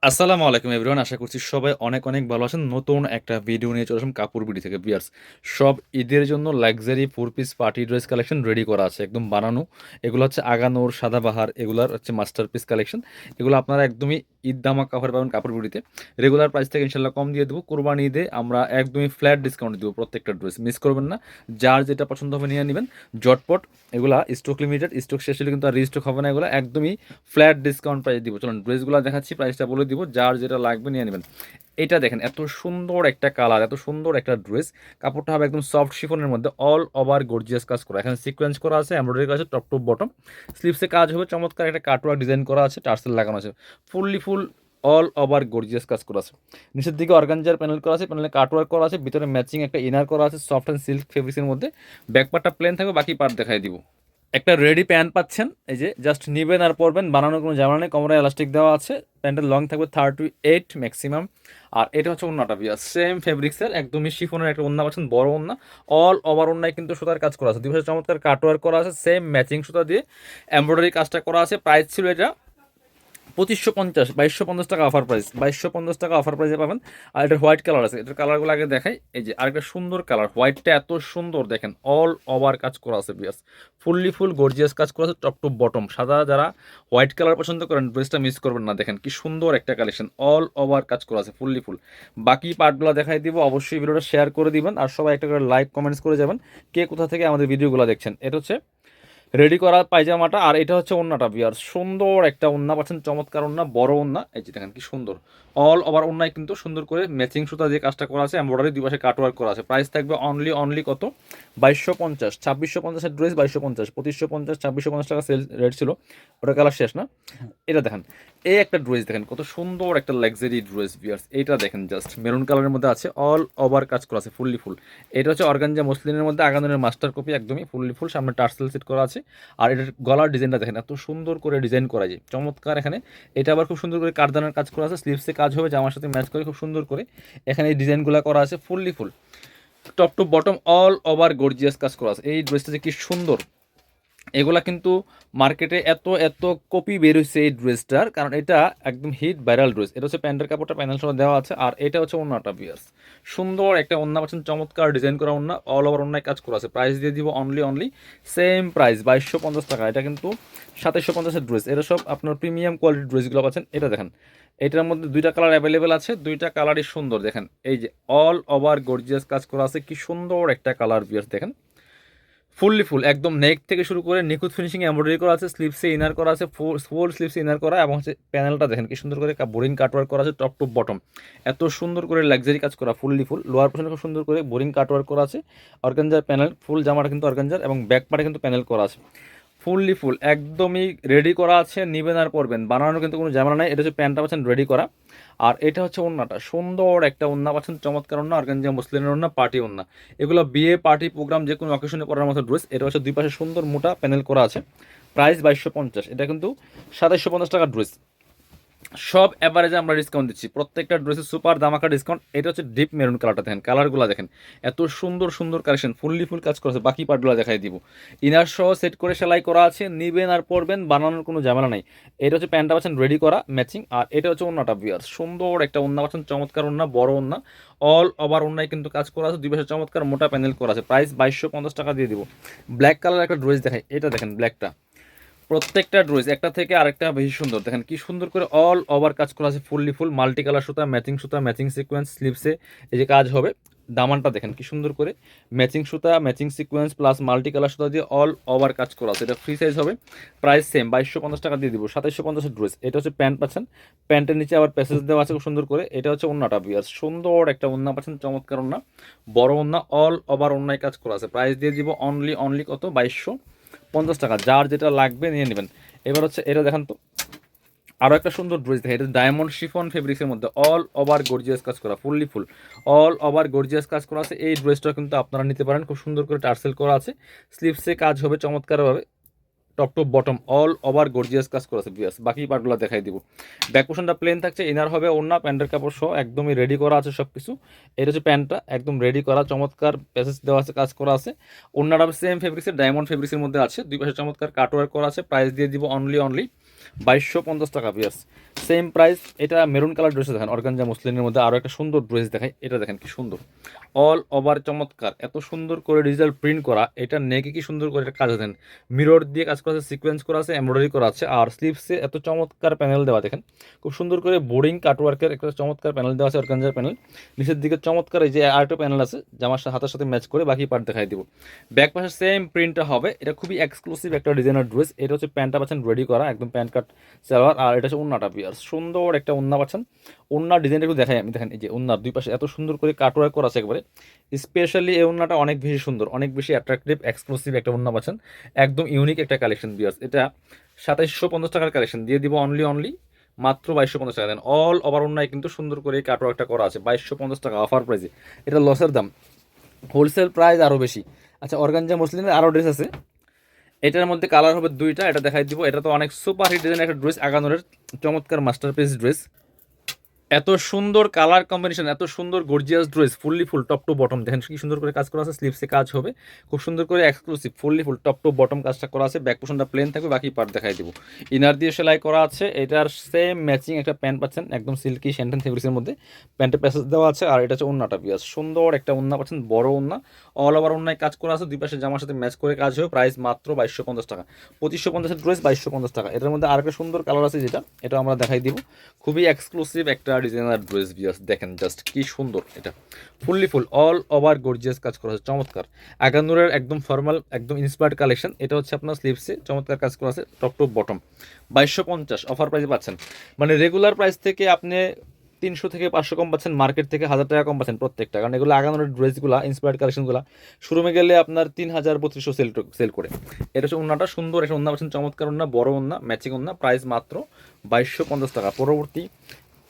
আসসালামু আলাইকুম এভরিওয়ান। আশা করছি সবাই অনেক অনেক ভালো আছেন। নতুন একটা ভিডিও নিয়ে চলে আসলাম কাপড় বিডি থেকে ভিউয়ার্স। সব ঈদের জন্য luxury 4 piece party dress collection ready করা আছে। একদম বানানো। এগুলো হচ্ছে আগানোর, সাদাবাহার এগুলার হচ্ছে মাস্টারপিস কালেকশন। এগুলো আপনারা একদমই ঈদ ধামাকা অফারে পাবেন কাপড় বিডিতে। রেগুলার প্রাইস থেকে ইনশাআল্লাহ কম দিয়ে দেবো। কোরবানি ঈদে আমরা একদমই ফ্ল্যাট ডিসকাউন্ট দিব প্রত্যেকটা ড্রেস। মিস করবেন না। যার যেটা পছন্দ হবে নিয়ে নিবেন। ঝটপট এগুলা স্টক লিমিটেড, স্টক শেষ হলে কিন্তু আর রিস্টক হবে না। এগুলো একদমই ফ্ল্যাট ডিসকাউন্ট প্রাইস দিব। চলুন ড্রেসগুলো দেখাচ্ছি, প্রাইসটা বলে দিব, যার যেটা লাগবে নিয়ে নেবেন। এটা দেখেন এত সুন্দর একটা কালার, এত সুন্দর একটা ড্রেস। কাপড়টা হবে একদম সফট শিফনের মধ্যে, অল ওভার গর্জিয়াস কাজ করা। এখানে সিকোয়েন্স করা আছে, এমব্রয়ডারি করা আছে টপ টু বটম। স্লিভসে কাজ হবে চমৎকার, একটা কাটওয়ার্ক ডিজাইন করা আছে, টার্সেল লাগানো আছে। ফুল অল ওভার গর্জিয়াস কাজ করা আছে। নিচের দিকে অর্গানজার প্যানেল করা আছে, প্যানেলে কাটওয়ার্ক করা আছে, ভিতরে ম্যাচিং একটা ইনার করা আছে সফট অ্যান্ড সিল্ক ফেব্রিক্সের মধ্যে। ব্যাক পার্টটা প্লেন থাকবে, বাকি পার্ট দেখাই দিব। একটা রেডি প্যান্ট পাচ্ছেন, এই যে জাস্ট নিবেন আর পরবেন, বানানোর কোনো ঝামেলা নেই। কোমরে এলাস্টিক দেওয়া আছে, প্যান্টের লং থাকবে 38 ম্যাক্সিমাম। আর এটা হচ্ছে ওন্নাটা বিয়া সেম ফেব্রিক্সের, একদমই শিফনের একটা ওন্না পাচ্ছেন, বড় ওন্না। অল ওভার ওন্নায় কিন্তু সুতার কাজ করা আছে, দুই পাশে চমৎকার কাটওয়ার্ক করা আছে, সেম ম্যাচিং সুতা দিয়ে এমব্রয়ডারি কাজটা করা আছে। প্রাইস ছিল এটা 2550, 2250 টাকা অফার প্রাইস, 2250 টাকা অফার প্রাইসে পাবেন। আর এটার হোয়াইট কালার আছে, এটার কালারগুলো আগে দেখাই। এই যে আরেকটা সুন্দর কালার, হোয়াইটটা এত সুন্দর দেখেন, অল ওভার কাজ করা আছে বিয়াস। ফুল গর্জিয়াস কাজ করা আছে টপ টু বটম। সাদা যারা হোয়াইট কালার পছন্দ করেন ড্রেসটা মিস করবেন না। দেখেন কি সুন্দর একটা কালেকশন, অল ওভার কাজ করা আছে ফুল। বাকি পার্টগুলো দেখাই দিব, অবশ্যই ভিডিওটা শেয়ার করে দিবেন। আর সবাই একটা করে লাইক কমেন্টস করে যাবেন কে কোথা থেকে আমাদের ভিডিওগুলো দেখছেন। এটা হচ্ছে রেডি করা পায়জামাটা, আর এটা হচ্ছে ওন্নাটা বিয়ার। সুন্দর একটা ওন্না পাচ্ছেন, চমৎকার ওন্না, বড় ওন্না। এই যে দেখেন কি সুন্দর, অল ওভার ওন্নায় কিন্তু সুন্দর করে ম্যাচিং সুতা দিয়ে কাজটা করা আছে, এমব্রয়ডারি দুই পাশে কাটওয়ার্ক করা আছে। প্রাইস থাকবে অনলি কত, 2250। 2650-এর ড্রেস 2250, 2550, 2650 টাকা সেল রেট ছিল, ওটা কালার শেষ না। এটা দেখেন, এই একটা ড্রেস দেখেন কত সুন্দর একটা লাক্সারি ড্রেস বিয়ার্স। এইটা দেখেন জাস্ট মেরুন কালারের মধ্যে আছে, অল ওভার কাজ করা আছে ফুল। এটা হচ্ছে অর্গানজা মসলিনের মধ্যে আগানোর মাস্টার কপি, একদমই ফুল সামনে টার্সেল সেট করা আছে। আর এটার গলার ডিজাইনটা দেখেন এত সুন্দর করে ডিজাইন করা যায়, চমৎকার। এখানে এটা আবার খুব সুন্দর করে কারদানার কাজ করা আছে, স্লিভসে কাজ হবে জামার সাথে ম্যাচ করে খুব সুন্দর করে। এখানে এই ডিজাইনগুলো করা আছে full top to bottom, all over gorgeous কাজ করা আছে। এই ড্রেসটা যে কি সুন্দর, এগুলা কিন্তু মার্কেটে এত কপি বের হয়েছে এই ড্রেসটার, কারণ এটা একদম হিট ভাইরাল ড্রেস। এটা হচ্ছে প্যান্টের কাপড়টা প্যানেল সহ দেওয়া আছে, আর এটা হচ্ছে ওন্নাটা বিয়ার্স। সুন্দর একটা ওন্না পাচ্ছেন, চমৎকার ডিজাইন করা ওন্না, অল ওভার ওন্নায় কাজ করা আছে। প্রাইস দিয়ে দিব অনলি সেম প্রাইস 2250 টাকা। এটা কিন্তু 2750-এর ড্রেস। এটা সব আপনার প্রিমিয়াম কোয়ালিটির ড্রেসগুলো পাচ্ছেন। এটা দেখেন, এটার মধ্যে দুইটা কালার অ্যাভেলেবেল আছে, দুইটা কালারই সুন্দর। দেখেন এই যে অল ওভার গর্জিয়াস কাজ করা আছে, কি সুন্দর একটা কালার বিয়ার্স। দেখেন ফুল একদম নেক থেকে শুরু করে নিখুঁত ফিনিশিং এমব্রয়ডারি করা আছে, স্লিভসে ইনার করা আছে, ফুল স্লিভসে ইনার করা, এবং হচ্ছে প্যানেলটা দেখেন কি সুন্দর করে বোরিং কাটওয়ার্ক করা আছে টপ টু বটম। এত সুন্দর করে লাক্সারি কাজ করা ফুল। লোয়ার পোর্শনে খুব সুন্দর করে বোরিং কাটওয়ার্ক করা আছে, অর্গানজার প্যানেল, ফুল জামাটা কিন্তু অর্গানজার, এবং ব্যাক পার্টে কিন্তু প্যানেল করা আছে ফুল একদমই রেডি করা আছে। নিবেন আর পরবেন, বানানোর কিন্তু কোনো ঝামেলা নাই। এটা হচ্ছে প্যান্টটা পাচ্ছেন রেডি করা, আর এটা হচ্ছে ওন্নাটা, সুন্দর একটা ওন্না পাচ্ছেন, চমৎকার ওন্না, অর্গানজা মুসলিনের ওন্না, পার্টি ওন্না। এগুলো বিয়ে পার্টি প্রোগ্রাম যে কোনো অকেশনে পরার মতো ড্রেস। এটা হচ্ছে দুই পাশে সুন্দর মোটা প্যানেল করা আছে। প্রাইস 2250। এটা কিন্তু 2750 টাকার ড্রেস। সব অ্যাভারেজে আমরা ডিসকাউন্ট দিচ্ছি, প্রত্যেকটা ড্রেসে সুপার দামাকা ডিসকাউন্ট। এটা হচ্ছে ডিপ মেরুন কালারটা দেখেন, কালারগুলো দেখেন এত সুন্দর কালেকশন, ফুল কাজ করেছে। বাকি পার্টগুলো দেখাই দিব। ইনার সহ সেট করে সেলাই করা আছে, নিবেন আর পরবেন, বানানোর কোনো ঝামেলা নাই। এটা হচ্ছে প্যান্টটা পাচ্ছেন রেডি করা ম্যাচিং, আর এটা হচ্ছে ওন্নাটা বিয়ার। সুন্দর একটা ওন্না পাচ্ছেন, চমৎকার ওন্না, বড় ওন্না, অল ওভার ওন্নায় কিন্তু কাজ করা আছে, দুই পাশে চমৎকার মোটা প্যানেল করা আছে। প্রাইস 2250 টাকা দিয়ে দিব। ব্ল্যাক কালার একটা ড্রেস দেখাই, এটা দেখেন ব্ল্যাকটা, প্রত্যেকটা ড্রেস একটা থেকে আরেকটা বেশি সুন্দর। দেখেন কি সুন্দর করে অল ওভার কাজ করা আছে ফুল মাল্টি কালার সুতা ম্যাচিং সিকোয়েন্স, স্লিভসে এই যে কাজ হবে। দামানটা দেখেন কি সুন্দর করে ম্যাচিং সুতা, matching sequence plus multi colour সুতা দিয়ে অল ওভার কাজ করা আছে। এটা ফ্রি সাইজ হবে। প্রাইস সেম 2250 টাকা দিয়ে দিব। 2750-এর ড্রেস। এটা হচ্ছে প্যান্ট পাচ্ছেন, প্যান্টের নিচে আবার প্যাসেজ দেওয়া আছে খুব সুন্দর করে। এটা হচ্ছে ওন্নাটা বিয়ার, সুন্দর একটা ওন্না পাচ্ছেন, চমৎকার ওন্না, বড় ওন্না, অল ওভার ওন্নায় কাজ করা আছে। প্রাইস দিয়ে দিব অনলি কত, 2250 টাকা। যার যেটা লাগবে নিয়ে নেবেন। এবার হচ্ছে এটা দেখেন তো, আরও একটা সুন্দর ড্রেস দেখে, এটা ডায়মন্ড শিফন ফেব্রিক্সের মধ্যে অল ওভার গর্জিয়াস কাজ করা ফুল অল ওভার গর্জিয়াস কাজ করা আছে। এই ড্রেসটা কিন্তু আপনারা নিতে পারেন, খুব সুন্দর করে টার্সেল করা আছে, স্লিভসে কাজ হবে চমৎকারভাবে। Top to bottom all over gorgeous কাজ করেছে বিয়াস। বাকি পার্টগুলো দেখাই দিব। ব্যাক পোর্শনটা প্লেন থাকছে, ইনার হবে ওড়না, প্যান্টের কাপড় সহ একদমই রেডি করা আছে সব কিছু। এটা হচ্ছে প্যান্টটা একদম রেডি করা, চমৎকার প্যাসেজ দেওয়া আছে, কাজ করা আছে। ওড়নাটা সেম ফেব্রিক্সের, ডায়মন্ড ফেব্রিক্সের মধ্যে আছে, দুই পাশে চমৎকার কাটওয়ার্ক করা আছে। প্রাইস দিয়ে দিব অনলি 2250 টাকা বিয়াস। Same price. এটা মেরুন কালার ড্রেসে দেখেন, অর্গানজা মুসলিনের মধ্যে আরও একটা সুন্দর ড্রেস দেখায়, এটা দেখেন কি সুন্দর, অল ওভার চমৎকার, এত সুন্দর করে ডিজিটাল প্রিন্ট করা। এটা নেকে কি সুন্দর করে এটা কাজ দেন, মিরর দিয়ে কাজ করা আছে, সিকোয়েন্স করা আছে, এমব্রয়ডারি করা আছে। আর স্লিভসে এত চমৎকার প্যানেল দেওয়া দেখেন, খুব সুন্দর করে বোর্ডিং কাটওয়ার্কের একটা চমৎকার প্যানেল দেওয়া আছে, অর্গানজার প্যানেল। নিচের দিকে চমৎকার এই যে আরেকটা প্যানেল আছে জামার হাতের সাথে ম্যাচ করে, বাকি পার্ট দেখাই দিব। ব্যাক পাশে সেম প্রিন্টটা হবে। এটা খুবই এক্সক্লুসিভ একটা ডিজাইনার ড্রেস। এটা হচ্ছে প্যান্টটা পাচ্ছেন রেডি করা, একদম প্যান্ট কাট সালোয়ার। আর এটা হচ্ছে ওন্নাটা বিয়ার, সুন্দর একটা ওন্না পাচ্ছেন। ওন্নার ডিজাইনটা একটু দেখাই আমি, দেখেন এই যে ওন্নার দুই পাশে এত সুন্দর করে কাটওয়ার্ক করা আছে একবারে। স্পেশালি এই ওন্নাটা অনেক বেশি সুন্দর, অনেক বেশি অ্যাট্রাকটিভ, এক্সক্লুসিভ একটা ওন্না পাচ্ছেন, একদম ইউনিক একটা কালেকশন বিয়ার্স। এটা 2750 টাকার কালেকশন, দিয়ে দিব অনলি মাত্র 2250 টাকা দেন। অল ওভার ওন্নায় কিন্তু সুন্দর করে কাটওয়ার্কটা করা আছে, 2250 টাকা অফার প্রাইসে। এটা লসের দাম, হোলসেল প্রাইস আরও বেশি। আচ্ছা, অর্গানজা মুসলিমের আরও ড্রেস আছে, এটার মধ্যে কালার হবে দুইটা, এটা দেখাই দিব। এটা তো অনেক সুপার হিট ডিজাইনের একটা ড্রেস, আগানোরের চমৎকার মাস্টারপিস ড্রেস। এত সুন্দর কালার কম্বিনেশন, এত সুন্দর gorgeous dress, fully full top to bottom দেখেন কি সুন্দর করে কাজ করা আছে। স্লিভসে কাজ হবে খুব সুন্দর করে, exclusive fully full top to bottom কাজটা করা আছে। ব্যাক পোর্শনটা প্লেন থাকবে, বাকি পার্ট দেখাই দিব। ইনার দিয়ে সেলাই করা আছে। এটার সেম ম্যাচিং একটা প্যান্ট পাচ্ছেন, একদম সিল্কি শ্যান্টেন ফেব্রিক্সের মধ্যে প্যান্টের প্যাসেজ দেওয়া আছে। আর এটা হচ্ছে ওন্নাটা বিয়াস, সুন্দর একটা ওন্না পাচ্ছেন, বড় ওন্না, অল ওভার ওন্নায় কাজ করা আছে, দুই পাশে জামার সাথে ম্যাচ করে কাজ হবে। প্রাইস মাত্র 2250 টাকা। 2550 ড্রেস 2250 টাকা। এটার মধ্যে আরেকটা সুন্দর কালার আছে, যেটা এটা আমরা দেখাই দিব। খুবই এক্সক্লুসিভ একটা ডিজাইনার ড্রেস বিয়াস, দেখেন জাস্ট কি সুন্দর। এটা fully full all over gorgeous কাজ করা আছে, চমৎকার। আগানুরের একদম ফর্মাল, একদম ইন্সপায়ার্ড কালেকশন। এটা হচ্ছে আপনার স্লিভসে চমৎকার কাজ করা আছে, টপ টু বটম 2250 অফার প্রাইসে পাচ্ছেন। মানে রেগুলার প্রাইস থেকে আপনি 300 থেকে 500 কম পাচ্ছেন, মার্কেট থেকে 1000 টাকা কম পাচ্ছেন প্রত্যেকটা। কারণ এগুলো আগানোর ড্রেসগুলো, ইন্সপায়ার্ড কালেকশনগুলো শোরুমে গেলে আপনার 3200 সেল করে। এটা হচ্ছে ওন্নাটা, সুন্দর একটা ওন্না পাচ্ছেন, চমৎকার ওন্না, বড় ওন্না, ম্যাচিং ওন্না, প্রাইস মাত্র 2250 টাকা। পরবর্তী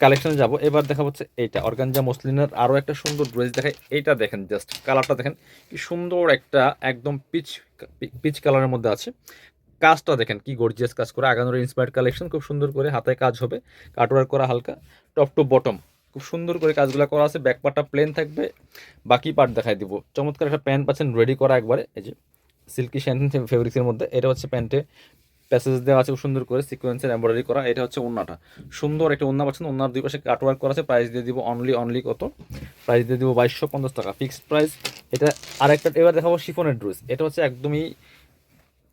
কালেকশনে যাব, এবার দেখা হচ্ছে এইটা অর্গানজা মসলিনের আরও একটা সুন্দর ড্রেস দেখায়। এইটা দেখেন জাস্ট কালারটা দেখেন কি সুন্দর, একটা একদম পিচ পিচ কালারের মধ্যে আছে। কাজটা দেখেন কি গর্জিয়াস কাজ করে, আগানোর ইন্সপায়ার্ড কালেকশন, খুব সুন্দর করে হাতে কাজ হবে, কাটওয়ার্ক করা হালকা, টপ টু বটম খুব সুন্দর করে কাজগুলো করা আছে। ব্যাক পার্টটা প্লেন থাকবে, বাকি পার্ট দেখাই দিব। চমৎকার একটা প্যান্ট পাচ্ছেন রেডি করা একবারে, এই যে সিল্কি শ্যান্টেন ফেব্রিক্সের মধ্যে। এটা হচ্ছে প্যান্টে প্যাসেজ দেওয়া আছে খুব সুন্দর করে, সিকোয়েন্সের এমব্রয়ডারি করা। এটা হচ্ছে ওন্নাটা, সুন্দর একটা ওন্না পাচ্ছেন, ওন্নার দুই পাশে কাটওয়ার্ক করা আছে। প্রাইস দিয়ে দিব অনলি কত, প্রাইস দিয়ে দিব 2250 টাকা ফিক্সড প্রাইস। এটা আরেকটা এবার দেখাবো শিফনের ড্রেস। এটা হচ্ছে একদমই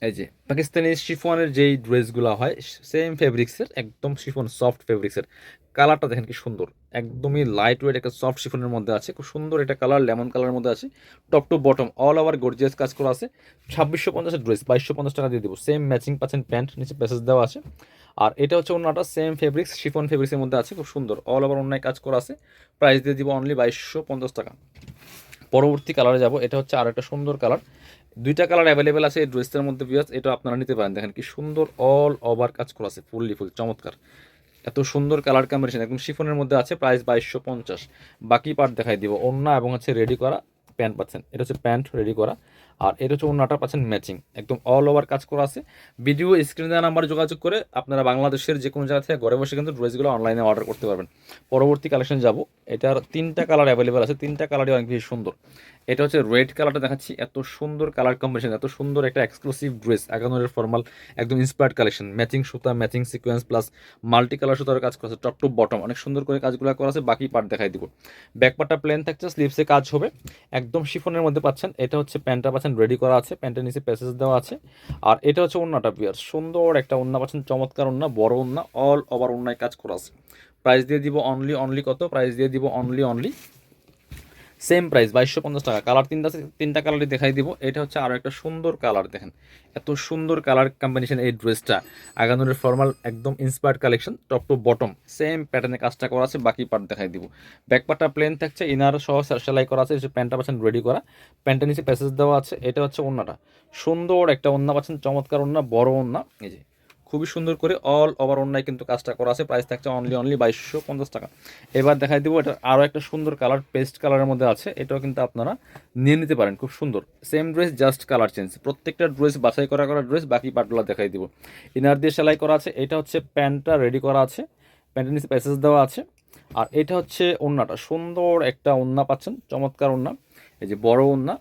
এই যে পাকিস্তানি শিফনের যেই ড্রেসগুলো হয় সেম ফেব্রিক্সের, একদম শিফন সফট ফেব্রিক্সের। কালারটা দেখেন কি সুন্দর, একদমই লাইট ওয়েট একটা সফট শিফনের মধ্যে আছে, খুব সুন্দর একটা কালার, লেমন কালারের মধ্যে আছে। Top to bottom all over gorgeous কাজ করা আছে। 2650 ড্রেস 2250 টাকা দিয়ে দেবো। সেম ম্যাচিং পাচ্ছেন, প্যান্ট নিচে প্যাসেজ দেওয়া আছে। আর এটা হচ্ছে অন্যটা সেম ফেব্রিক্স, শিফন ফেব্রিক্সের মধ্যে আছে, খুব সুন্দর অল ওভার অন্যায় কাজ করা আছে। প্রাইস দিয়ে দিব অনলি 2250 টাকা। পরবর্তী কালারে যাব, এটা হচ্ছে আর একটা সুন্দর কালার, দুইটা কালার অ্যাভেলেবেল আছে এই ড্রেসটার মধ্যে বিয়াস। এটা আপনারা নিতে পারেন, দেখেন কি সুন্দর অল ওভার কাজ করা আছে, ফুললি ফুল চমৎকার, এত সুন্দর কালার কম্বিনেশন, একদম শিফনের মধ্যে আছে। প্রাইস 2250। বাকি পার্ট দেখাই দিব, ওড়না এবং হচ্ছে রেডি করা প্যান্ট পাচ্ছেন, এটা হচ্ছে প্যান্ট রেডি করা। আর এটা হচ্ছে ওড়নাটা পাচ্ছেন ম্যাচিং, একদম অল ওভার কাজ করা আছে। ভিডিও স্ক্রিনে দেওয়া নাম্বারে যোগাযোগ করে আপনারা বাংলাদেশের যে কোনো জায়গা থেকে ঘরে বসে কিন্তু ড্রেসগুলো অনলাইনে অর্ডার করতে পারবেন। পরবর্তী কালেকশন যাব, এটার তিনটা কালার অ্যাভেলেবেল আছে, তিনটা কালারই অনেক বেশি সুন্দর। এটা হচ্ছে রেড কালারটা দেখাচ্ছি, এত সুন্দর কালার কম্বিনেশন, এত সুন্দর একটা এক্সক্লুসিভ ড্রেস, আগানোরের ফর্মাল একদম ইন্সপায়ার্ড কালেকশন, ম্যাচিং সুতা, matching sequence plus multi colour সুতার কাজ করা আছে, টপ টু বটম অনেক সুন্দর করে কাজগুলো করা আছে। বাকি পার্ট দেখাই দিব। ব্যাক পার্টটা প্লেন থাকছে, স্লিভসে কাজ হবে, একদম শিফনের মধ্যে পাচ্ছেন। এটা হচ্ছে প্যান্টটা পাচ্ছেন রেডি করা আছে, প্যান্টের নিচে প্যাসেজ দেওয়া আছে। আর এটা হচ্ছে ওন্নাটা বিয়ার, সুন্দর একটা ওন্না পাচ্ছেন, চমৎকার ওন্না, বড় ওন্না, অল ওভার ওন্নায় কাজ করা আছে। প্রাইস দিয়ে দিব অনলি কত, প্রাইস দিয়ে দিব অনলি সেম প্রাইস 2250 টাকা। কালার তিনটা কালারই দেখাই দিব। এটা হচ্ছে আরও একটা সুন্দর কালার, দেখেন এত সুন্দর কালার কম্বিনেশন এই ড্রেসটা, আগানোরের ফর্মাল একদম inspired collection, top to bottom same প্যাটার্নে কাজটা করা আছে। বাকি পার্ট দেখাই দিব। ব্যাক পার্টটা প্লেন থাকছে, ইনার সহ সেলাই করা আছে, প্যান্টটা পাচ্ছেন রেডি করা, প্যান্টের নিচে প্যাসেজ দেওয়া আছে। এটা হচ্ছে ওন্নাটা, সুন্দর একটা ওন্না পাচ্ছেন, চমৎকার ওন্না, বড় ওন্না, এই যে খুবই সুন্দর করে অল ওভার অন্যায় কিন্তু কাজটা করা আছে। প্রাইস থাকছে অনলি 2250 টাকা। এবার দেখাই দেবো এটা আরও একটা সুন্দর কালার, পেস্ট কালারের মধ্যে আছে, এটাও কিন্তু আপনারা নিয়ে নিতে পারেন, খুব সুন্দর। Same dress, just colour change. প্রত্যেকটা ড্রেস বাছাই করা করা ড্রেস, বাকি পার্টগুলো দেখাই দিব। ইনার দিয়ে সেলাই করা আছে, এটা হচ্ছে প্যান্টটা রেডি করা আছে, প্যান্টের নিচে প্যাসেজ দেওয়া আছে। আর এটা হচ্ছে ওড়নাটা, সুন্দর একটা ওড়না পাচ্ছেন, চমৎকার ওড়না, এই যে বড় ওড়না,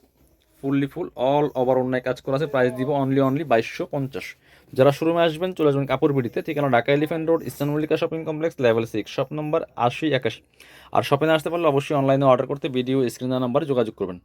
ফুললি ফুল অল ওভার অন্যায় কাজ করা আছে। প্রাইস দিব অনলি 2250। যারা শোরুমে আসবেন চলে আসবেন কাপড় বিডিতে, ঠিকানা Dhaka elephant road, eastern Mallika shopping complex, level 6, shop number 8081। আর শপিংয়ে আসতে পারলে অবশ্যই অনলাইনে অর্ডার করতে ভিডিও স্ক্রিনের নাম্বারে যোগাযোগ করবেন।